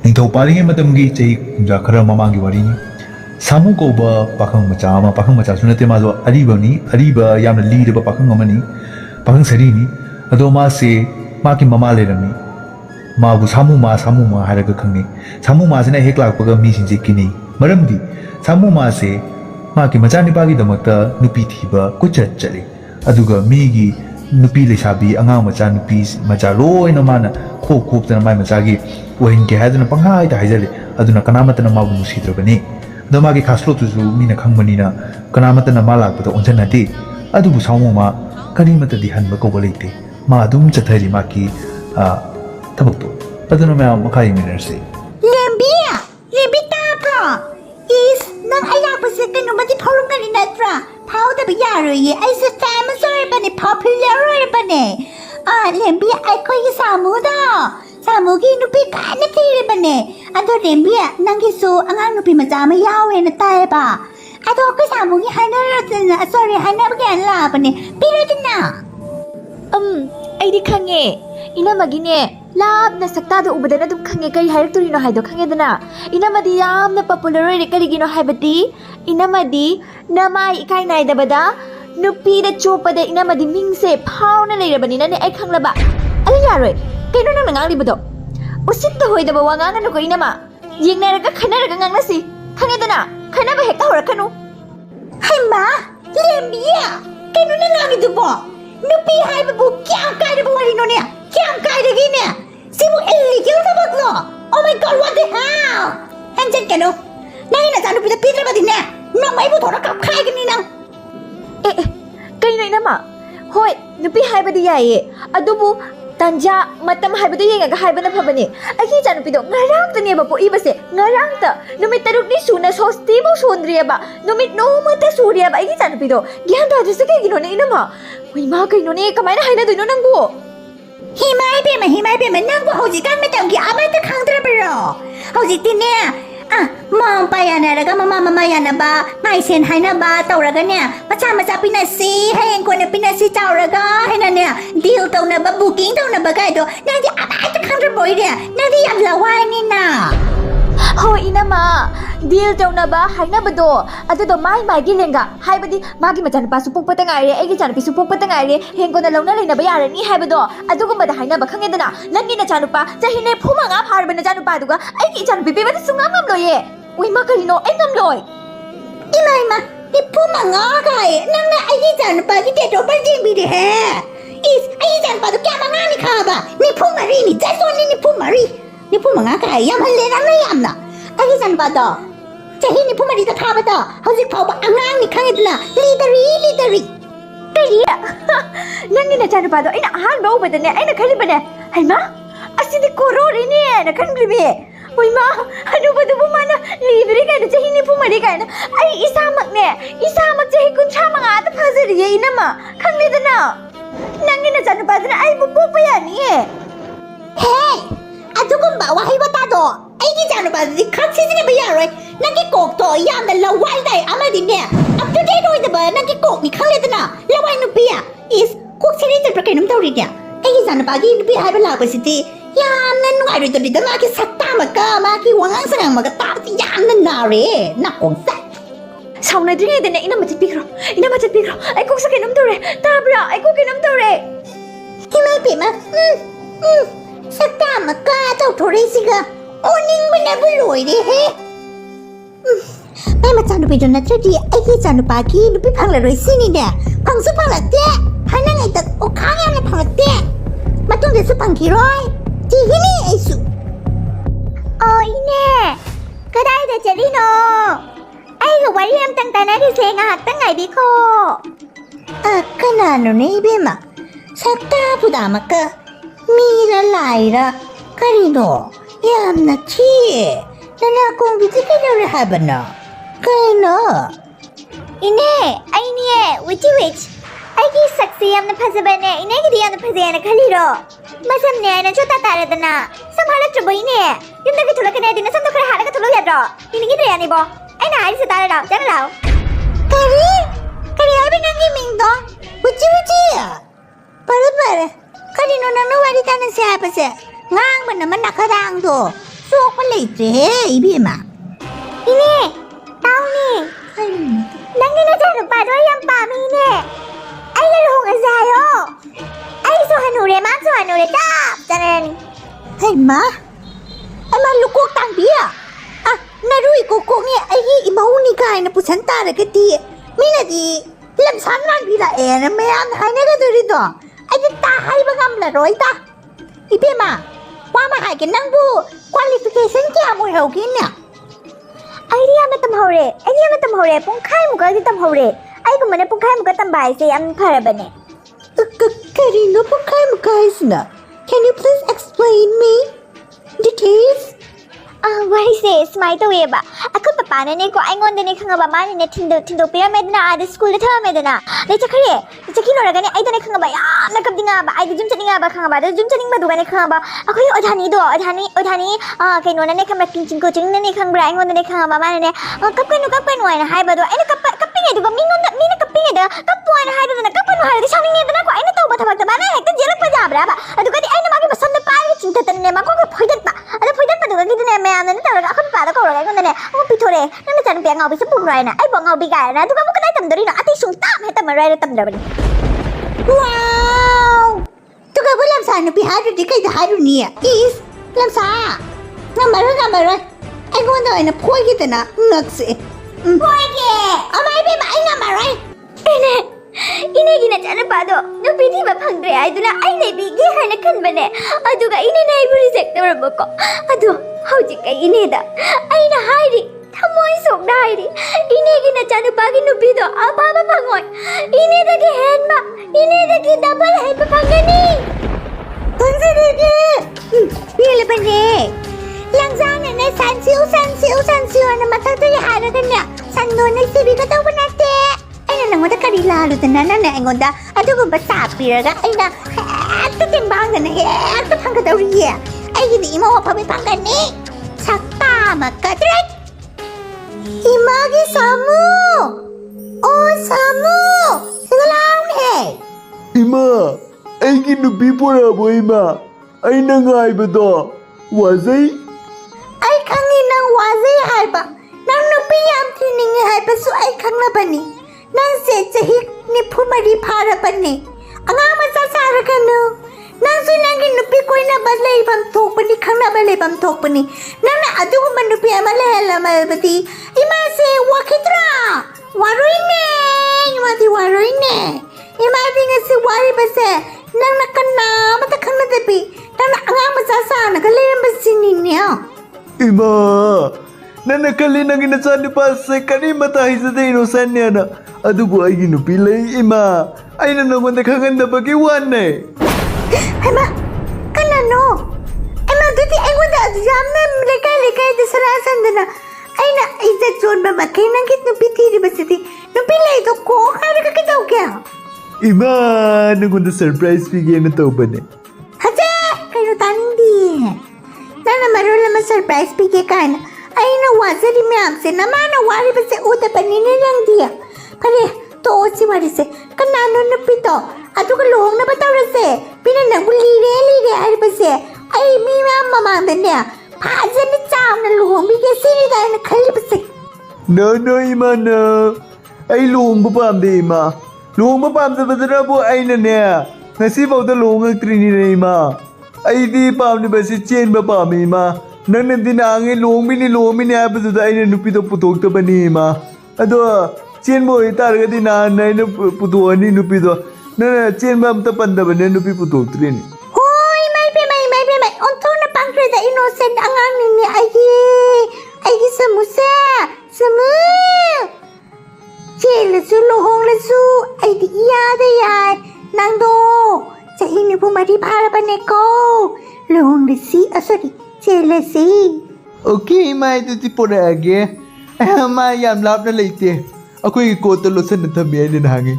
निंथौ पारिङै मतमगी चही कुंजा खरा ममांगी वारिनि सामु कौबा पाखंग मचा सुनते माजो अरीबा यामना लीरबा पाखंग अमनी पाखंग सरीनि अदो मासे माकी ममा लेरमि माबु सामु हारगा खंगनि सामु मासिना हेक लाकपगा मीसिंजे किनि मरमदि सामु मासे माकी मचानिपागी दमकता नुपी थीबा कुचत चले अदुगा मीगी नुपी लेसाबी अंगांग मचा नुपी मचा लोइना माना खोपतना माय मचागी वहिनके हादना पंहाय ता हाइजले अदुना कनामतना माबु नुसिद्रबनी अदो मागी खासलो तुजु मीना खंगबनिना कनामतना मा लाकपदा ओंजनादि अदुबु सामु करीमतदि हनबा कौबा लेते मा अदुम चथरी माकी थबकतो अदुना मैम मखाई मिनरसे लेम्बी ताब्रो इस नंग अलापसे कनुमदि फौलुंगनि नत्रा फाउदबा यारोये आइसे फेमस ओरबने पॉपुलर ओरबने लेम्बी अखोई सामुगी नुपी काना थीरबने अदो लेम्बी नंगिसु अंगांग नुपी मचा मा यावेना तायबा अदो अखोई सामुगी हाइनरतना सॉरी हाइनबगेन लाबने पिरोदना ꯑꯩꯗꯤ ꯈꯪꯉꯦ ꯏꯅꯝꯃꯒꯤꯅꯦ ꯂꯥꯞꯅ ꯁꯛꯇꯥꯗ ꯎꯕꯗꯅ ꯑꯗꯨꯝ ꯈꯪꯉꯦ ꯀꯔꯤ ꯍꯥꯏꯔꯛꯇꯣꯔꯤꯅꯣ ꯍꯥꯏꯗꯣ ꯈꯪꯉꯦꯗꯅ ꯏꯅꯝꯃꯗꯤ ꯌꯥꯝꯅ ꯄꯣꯄꯨꯂꯔ ꯑꯣꯏꯔꯦ ꯀꯔꯤꯒꯤꯅꯣ ꯍꯥꯏꯕꯗꯤ ꯏꯅꯝꯃꯗꯤ ꯅꯃꯥꯏ ꯏꯀꯥꯏ ꯅꯥꯏꯗꯕꯗ ꯅꯨꯄꯤꯗ ꯆꯣꯞꯄꯗ ꯏꯅꯝꯃꯗꯤ ꯃꯤꯡꯁꯦ ꯐꯥꯎꯅ ꯂꯩꯔꯕꯅꯤꯅꯅꯦ ꯑꯩ ꯈꯪꯂꯕ ꯑꯗꯨ ꯌꯥꯔꯣꯏ ꯀꯩꯅꯣ ꯅꯪꯅ ꯉꯥꯡꯂꯤꯕꯗꯣ ꯎꯁꯤꯠꯇ ꯍꯣꯏꯗꯕ ꯋꯥ ꯉꯥꯡꯒꯅꯨꯀꯣ ꯏꯅꯝꯃ ꯌꯦꯡꯅꯔꯒ ꯈꯟꯅꯔꯒ ꯉꯥꯡꯅꯁꯤ ꯈꯪꯉꯦꯗꯅ ꯈꯟꯅꯕ ꯍꯦꯛꯇ ꯍꯧꯔꯛꯀꯅꯨ ꯍꯩꯃꯥ ꯂꯦꯝꯕꯤꯌꯥ ꯀꯩꯅꯣ ꯅꯪ ꯉꯥꯡꯉꯤꯗꯨꯕꯣ नुपी हाइबबु क्या कायदबु वारिनोने क्या कायदगिने सिबु इल्लीगल थबकलो oh my God what the hell हंजन कनो नाइ ना जानु पिदा पिद्रबदिने नमाइबु थोरा कप खाइगनि नंग कइनो इनामा होय नुपी हाइबदि याये अदुबु तंजा मतम हाइबदु येंगा हाइबना फबने अखि जानुपिदो ngaraktनेबा पोइबसे ngaraktा नुमित तरुकनि सुना सोस्तिबु सोन्द्रियबा नुमित नोमता सूर्यबा अखि जानुपिदो ग्यान दादुसे कइगिनोने इनामा मा कइनोने कमायना हाइनादुइनो नंगु हिमाय बेमा नंगु हौजिकान मतमगि आबाइता खांद्रबरो हौजितिने मम पायानारगा ममा यानाबा माइसेन हाइनाबा तौरगाने मचा पिनासि हायें कोने पिनासि चावरगा हाइनाने डील तौनाबा बुकिंग तौनाबा गाइदो नंदि आबाइता खांद्रबोइरे नंदि याम लवाइनिना हो इनामा डील तौनाबा हाइनाबदो अदुदो माइगी लेंगा हाइबदि मागी मचानपासु पोकपता गाइरे एगी चानपिसु पोकपता गाइरे हेंगोना लौना लेनाबा यारनि हाइबदो अदुगुमबदा हाइनाबा खंगेदना नंगी नचानुपा चहिने फुमांगा फारबा नचानुपा दुगा एगी चानपि बेबदि सुंगाम लोये उइमा करिनो ए नमलोय इमाइमा इ फुमांगा गाय नंगा एगी चानुपा गी डेटो बर्थ बिदे हे इस एगी चानुपा दो क्या मंगानि खाबा नि फुमारी नि जसोनि नि फुमांगा गाय याम हल्ले ना यामना एगी चानुपा दो चही नि फुमारी ता खाबदा हौजिक फावबा अंगांग नि खंगेदना लीडरी करिया नंगी नचानुपादो अइना अहान बाउबदने अइना खलिबने हैमा असिदि कोरोरिने ना खनग्रिबे ओइमा हनुबदुबु माना लीबरी गाइना चही नि फुमारी गाइना अइ इसामक चही कुंछा मंगा त फजरिये इनामा खंगलेदना नंगी नचानुपादना अइ बुपोपा यानिए हे अदुगुम्बा वाहि बतादो अइगी चानुपादि खनसिदिने बयारोय नंगी कोकतो यामना लवाइ दाइ अमदिने अप टू डेट ओइदबा नंगी कोक नि खंगलेदना लवाइ नुपिया इस कोक सिरि जब प्रकेनम तौरिने अइगी चानुपादि नुपि हाइबा लाबसिति यामना नुआइरोदनि दमाकी सत्ता मका माकी वांगांग संगांग मका ताबति यामना नारे नाकोंसा साउनाद्रिङैदने इनामा चटपिख्रो अइ कोक सकेनम तौरे ताब्रा अइ कोक केनम तौरे हिमाय बेमा सत्ता मका तौथोरेसिगा ओनिंगबनाबु लोइरे हे मैं मचानुपीदो नत्रदि अइगी चानुपागी नुपि फांगलारोय सिनिने फांसु फांगलाते हानाङैदा अखां यामना फांगलाते मतुंगदेसु फांखिरोय तिहिनि आइसु इने कदाइदा चलिनो आइगा वारि अमतंग तानारिसे ngahaktang ngaibiko कनानोने इबेमा सक्ता पुदामका मीरा लाइरा करिनो यामना थिए नना कोंगिति केदोरे हाबना कइनो इने आइनिए विच आइगी सक्सी यामना फजबने इने गिदि यामना फजेना खलिरो मसमने आइना छोटा तारेदना संभालक चबइने युमदगे थुलकने दिना समदो खरे हालका थुलो यादो इनिगी रेयानिबो आइना आइसे तारेदा जानालाव करी आबे नंगी मिंगदो उची पर करिनो नंनो वारि ताना से हापसे ngang man naman nakadangdo ꯊꯣꯛꯄ ꯂꯩꯇ꯭ꯔꯦꯍꯦ ꯏꯕꯦꯝꯃ ꯏꯅꯦ ꯇꯥꯎꯅꯦ ꯅꯪꯒꯤ ꯅꯆꯥꯅꯨꯄꯥꯗꯣ ꯌꯥꯝ ꯄꯥꯝꯃꯤ ꯏꯅꯦ ꯑꯩꯒ ꯂꯨꯍꯣꯡꯉꯁꯦ ꯍꯥꯏꯌꯣ ꯑꯩꯁꯨ ꯍꯅꯨꯔꯦ ꯃꯥꯁꯨ ꯍꯅꯨꯔꯦ ꯆꯞ ꯆꯥꯅꯔꯅꯤ ꯍꯩꯃ ꯑꯃ ꯂꯨꯀꯣꯛ ꯇꯥꯡꯕꯤꯌꯥ ꯅꯔꯨ ꯏꯀꯣꯛꯀꯣꯛꯅꯦ ꯑꯩꯒꯤ ꯏꯃꯧꯅꯤ ꯀꯥꯏꯅ ꯄꯨꯁꯟ ꯇꯥꯔꯒꯗꯤ ꯃꯤꯅꯗꯤ ꯂꯝꯁꯥꯡ ꯂꯥꯡꯕꯤꯔꯛꯑꯦꯅ ꯃꯌꯥꯝꯅ ꯍꯥꯏꯅꯒꯗꯣꯔꯤꯗꯣ ꯑꯩꯗꯤ ꯍꯥꯏꯕ ꯉꯝꯂꯔꯣꯏꯗ ꯏꯕꯦꯝꯃ ꯋꯥ ꯑꯃ ꯍꯥꯏꯒꯦ ꯅꯪꯕꯨ ꯀ꯭ꯋꯥꯂꯤꯐꯤꯀꯦꯁꯟ ꯀꯌꯥꯝ ꯑꯣꯏꯍꯧꯒꯦꯅꯦ ꯑꯩꯗꯤ ꯌꯥꯝꯅ ꯇꯝꯍꯧꯔꯦ ꯄꯨꯡꯈꯥꯏꯃꯨꯛꯀꯗꯤ ꯇꯝꯍꯧꯔꯦ ꯑꯩꯒꯨꯝꯕꯅ ꯄꯨꯡꯈꯥꯏꯃꯨꯛꯀ ꯇꯝꯕ ꯍꯥꯏꯁꯦ ꯌꯥꯝ ꯐꯔꯕꯅꯦ ꯀꯔꯤꯅꯣ ꯄꯨꯡꯈꯥꯏꯃꯨꯛꯀ ꯍꯥꯏꯁꯤꯅ Can you please explain me details ꯋꯥꯔꯤꯁꯦ ꯁꯨꯃꯥꯏꯅ ꯇꯧꯋꯦꯕ ꯑꯩꯈꯣꯏ ꯄꯄꯥꯅꯅꯦꯀꯣ ꯑꯩꯉꯣꯟꯗꯅꯦ ꯈꯪꯉꯕ ꯃꯥꯅꯅꯦ ꯊꯤꯟꯗꯣꯛꯄꯤꯔꯝꯃꯦꯗꯅ ꯑꯥꯗ ꯁ꯭ꯀꯨꯜꯗ ꯊꯝꯃꯝꯃꯦꯗꯅ ꯑꯗꯩ ꯆꯠꯈꯤꯅꯣꯔꯒꯅꯦ ꯑꯩꯗꯅꯦ ꯈꯪꯉꯕ ꯌꯥꯝꯅ ꯀꯞꯅꯤꯡꯉꯛꯑꯕ ꯑꯩꯗꯤ ꯌꯨꯝ ꯆꯠꯅꯤꯡꯉꯛꯑꯕ ꯈꯪꯉꯕ ꯑꯗ ꯌꯨꯝ ꯆꯠꯅꯤꯡꯕꯗꯨꯒꯅꯦ ꯈꯪꯉꯕ ꯑꯩꯈꯣꯏ ꯑꯣꯙꯥꯅꯤ ꯀꯩꯅꯣꯅꯅꯦ ꯈꯪꯕ꯭ꯔꯥ ꯀꯤꯡꯆꯤꯡ ꯀꯣꯆꯤꯡꯅꯅꯦ ꯈꯪꯕ꯭ꯔꯥ ꯑꯩꯉꯣꯟꯗꯅꯦ ꯈꯪꯉꯕ ꯃꯥꯅꯅꯦ ꯀꯞꯀꯅꯨ ꯍꯥꯏꯅ ꯍꯥꯏꯕꯗꯣ ꯑꯩꯅ ꯀꯞꯄꯤꯉꯩꯗꯨꯒ ꯃꯤꯅ ꯀꯞꯄꯤꯉꯩꯗ ꯀꯞꯄꯨ ꯍꯥꯏꯅ ꯍꯥꯏꯗꯨꯗꯅ ꯀꯞꯀꯅꯨ ꯍꯥꯏꯔꯗꯤ ꯁꯥꯎꯅꯤꯡꯉꯦꯗꯅꯀꯣ ꯑꯩꯅ ꯇꯧꯕ ꯊꯕꯛꯇ ꯃꯥꯅ ꯍꯦꯛꯇ ꯌꯦꯜꯂꯛꯄ ꯌꯥꯕ꯭ꯔꯥꯕ ꯑꯗꯨꯒꯗꯤ ꯑꯩꯅ ꯃꯥꯒꯤ ꯃꯁꯝꯗ ꯄꯥꯏꯔꯒ ꯆꯤꯡꯊꯠꯇꯅꯅꯦ ꯃꯀꯣꯛꯇ ꯐꯣꯏꯗꯠꯄ ꯑꯗꯣ ꯐꯣꯏꯗꯠꯄꯗꯨꯒꯗꯤꯅꯦ ꯃꯌꯥꯝꯅꯅꯦ ꯇꯧꯔꯒ ꯑꯩꯈꯣꯏ ꯄꯄꯥꯗ ꯀꯧꯔꯒ ꯑꯩꯉꯣꯟꯗꯅꯦ ꯑꯃꯨꯛ ꯄꯤꯊꯣꯔꯛꯑꯦ ꯅꯪ ꯅꯆꯥꯅꯨꯄꯤ ꯑꯉꯥꯎꯕꯤꯁꯦ ꯄꯨꯈ꯭ꯔꯣ ꯍꯥꯏꯅ ꯑꯩꯕꯨ ꯑꯉꯥꯎꯕꯤ ꯀꯥꯏꯅ ꯑꯗꯨꯒ ꯑꯃꯨꯛ ꯀꯗꯥꯏ ꯇꯝꯗꯣꯔꯤꯅോ ꯑꯇꯩ ꯁꯨꯡꯇꯝ ꯍꯦꯛ ꯇꯝꯃꯔꯣꯏ ꯍꯥꯏꯔ ꯇꯝꯗ꯭ꯔꯕꯅꯤ Wow! Tugabu lamsa nupi harundi kayda haruni is lamsa ngamaroy aigona oina phoigidana ngakse phoige amai be mai ngamaroy ꯏꯅꯦꯒꯤ ꯅꯆꯥꯅꯨꯄꯥꯗꯣ ꯅꯨꯄꯤ ꯊꯤꯕ ꯐꯪꯗ꯭ꯔꯦ ꯍꯥꯏꯗꯨꯅ ꯑꯩ ꯂꯩꯕꯤꯒꯦ ꯍꯥꯏꯅ ꯈꯟꯕꯅꯦ ꯑꯗꯨꯒ ꯏꯅꯦꯅ ꯑꯩꯕꯨ ꯔꯤꯖꯦꯛ ꯇꯧꯔꯝꯕꯀꯣ ꯑꯗꯣ ꯍꯧꯖꯤꯛ ꯏꯅꯦꯗ ꯑꯩꯅ ꯍꯥꯏꯔꯤ ꯊꯃꯣꯏ ꯁꯣꯛꯅ ꯍꯥꯏꯔꯤ ꯏꯅꯦꯒꯤ ꯅꯆꯥꯅꯨꯄꯥꯒꯤ ꯅꯨꯄꯤꯗꯣ ꯑꯐꯕ ꯐꯪꯉꯣꯏ ꯏꯅꯦꯗꯒꯤ ꯍꯦꯟꯕ ꯏꯅꯦꯗꯒꯤ ꯗꯕꯜ ꯍꯦꯟꯕ ꯐꯪꯒꯅꯤ ꯐꯪꯖꯔꯒꯦ ꯄꯦꯜꯂꯕꯅꯦ ꯂꯪꯖꯥꯅꯅꯦ ꯁꯟꯁꯤꯌꯨ ꯃꯊꯛꯇꯒꯤ ꯍꯥꯏꯔꯒꯅꯦ ꯁꯟꯗꯣꯅ ꯁꯤꯕꯤꯒꯗꯧꯕ ꯅꯠꯇꯦ ꯑꯩꯅ ꯅꯪꯉꯣꯟꯗ ꯀꯔꯤ ꯂꯥꯜꯂꯨꯗꯅ ꯅꯪꯅ ꯑꯩꯉꯣꯟꯗ ꯑꯗꯨꯒꯨꯝꯕ ꯆꯥꯛꯄꯤꯔꯒ ꯑꯩꯅ ꯍꯦꯛꯇ ꯇꯦꯡꯕꯥꯡꯗꯅ ꯍꯦꯛꯇ ꯐꯪꯒꯗꯧꯔꯤꯌꯦ ꯑꯩꯒꯤꯗꯤ ꯏꯃꯧ ꯑꯐꯕ ꯐꯪꯒꯅꯤ ꯁꯛꯇꯥ ꯑꯃꯀꯗ꯭ꯔꯦꯠ 이마기 사무! 오 사무! 슬라운해! 이마! 애기 누비 보라고 이마! 아이나 가이버도 와세이? 아이 강이 난 와세이 할바 난 누비 얌티닝이 할바수 아이 강나바니 난 세자히 니 푸마리 파라바니 앙아마 사사라가누 난수 난기 누비 코이나바 레이밤 톡바니 강나바 레이밤 톡바니 나는 아두구만 누비 아말레 헬라마바디 이마세 와키드라 와로이네 이마디 와로이네 이마디 ngasi 와리바세 나나 까나마타 강나데비 나나 앙아마 사사나가 레이밤바시니냐 이마! 나나 칼리나기 나찬니 파세 카리마타 히사데이노 산냐나 아두부 아이기 누비 레이 이마! 아이나 너건데 강한다바기 왔네! Hema, kanano? Dati aigwanda yamna lekay sarasandana. Aina isa chon ba makay nangkit nupi tiri ba siti? Nupi lay to ko kaya kakitaw kaya? 이마! 너건데 서프라이즈 비기에는 또 보네. Haja, kayo tandi. Nana marula ma surprise bigay kaya na. Aina wazari miyamse namana wari ba sa uta paninilang diya. Pare, to si wari se kanano nupi to. ꯑꯗꯨꯒ ꯂꯨꯍꯣꯡꯅꯕ ꯇꯧꯔꯁꯦ ꯃꯤꯅ ꯅꯪꯕꯨ ꯂꯤꯔꯦ ꯍꯥꯏꯔꯤꯕꯁꯦ ꯑꯩ ꯃꯤ ꯃꯌꯥꯝ ꯃꯃꯥꯡꯗꯅꯦ ꯐꯖꯅ ꯆꯥꯎꯅ ꯂꯨꯍꯣꯡꯕꯤꯒꯦ ꯁꯤꯅꯤꯗ ꯑꯩꯅ ꯈꯜꯂꯤꯕꯁꯦ No, 이마, no. Ay, luhong ba pamde, ima? Luhong ba pamde ba darabu ay na niya? Ngasi ba uta luhong ang trini na, ima? Ay, di pamde ba si Chen ba pamde, ima? Nang nandinangin, luhong mini ay ba ay na nupito putok ta ba ni, ima? Ado, Chen mo, itaraga dinanay na putuan ni nupito. Na Chen ba amta panda ba na nupi putok trini? Hoy, may onto na pangkreda innocent ang anin ni ay samusa samu Chelasu luhong lasu ay di iya nang do sa hini pumari para ba neko luhong lasi sorry chelasi Okay, ima, ito ti porage. Ay, ama, yam lap na laite. Ako yung koto losan na tamiyan din hangin.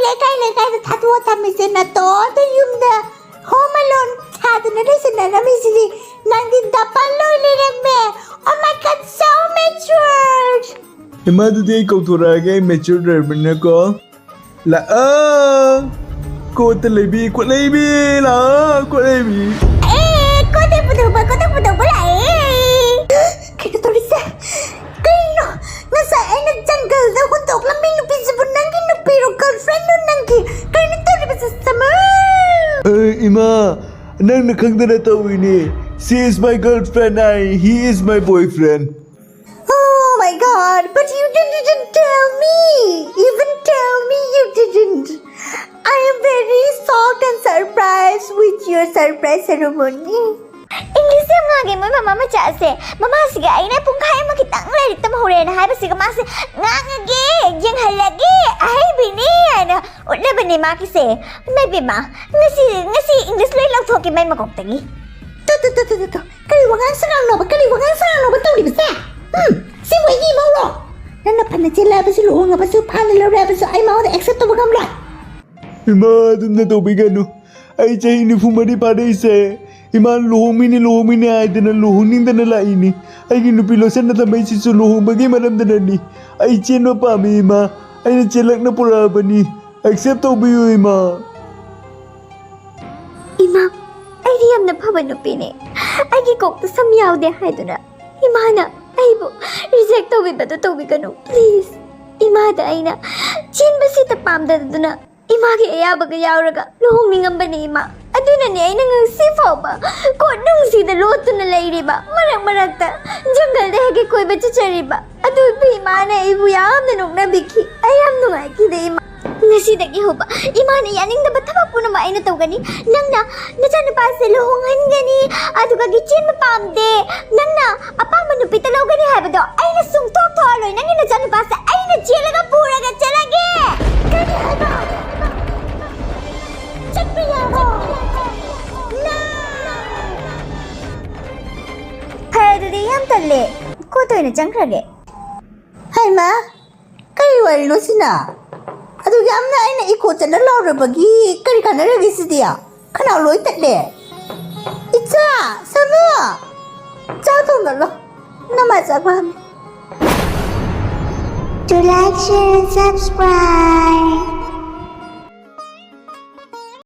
lekay na tatwa tamisin na to yung na home alone tato na rin sa nanamisili nang dindapaloy lireme oh my god so matured Ima, ito ti ikaw turage, mature driver na ko. Kota lebi, kota lebi lah, kota lebi. Kau tak betul pula Kaya tu bisa Kaya Nasa ay nag-jungle daw Kuntok lang minupisi po nanggi Nupiro girlfriend no nanggi Kaya tu bisa sama Ima, nang nakangda na tao ini. She is my girlfriend, he is my boyfriend. Oh my god But you didn't tell me Even tell me you didn't I am very shocked and surprised With your surprise ceremony English yung nga mo mama machase. Mama siga ay na pungkay makitang lalit na mahuri na habi siga masi ngangage yung halagi ay bini ano udah bini makise may bima ngasi English loy lang thoki may makoktagi. Tu Kaliwangan serang no Betul di besar Si wagi mau lo Nana pandai cila Pasu luhung Pasu pandai lera Pasu ay mau da accept to bagam lah Ima, tum na tobigan no. Ay chay ini fumari pada isa. Ima luhumi ni ay dana luhuning dana la ini. Ay ginupilosan na tamay si suluhong bagay maramdanan ni. Ay chen wa pa mi ima. Ay na chelak na pura ba ni. Accept to biyo ima. Ima ay riyam na pabanupin ay gikok to samyaw de hay do na. Ima na ay bo reject to ba to ka no please. Ima da ay na chin ba si tapam da do na. Ima gi aya ba gayaw raga luhong ningam ba ni ima. Aduna ni ay nang sifaw ba ko nung si da loto na layri ba marag ta jungle de hege koi ba chichari ba adu bi ima na ibu yam na nung na biki ayam nung ay ki de ima ngasi dagi ho ba ima na yaning da bataba po na maay na taw gani nang na nasan pa sa luhongan gani adu ka gichin mapam de nang na apang manupit talaw gani ha ba do ay na sungtok to aloy nang ina jan pa sa ay na chila ka pura ka chalagi gani ha ba Kaya yam talle ko to ina jangkrage Hai ma Kari wari no sina Adu yam na ay na iko Tana laura bagi Kari kana ragi si dia Kana loy tatle Icha Sama Chao to na lo Nama sakwa To like, share and subscribe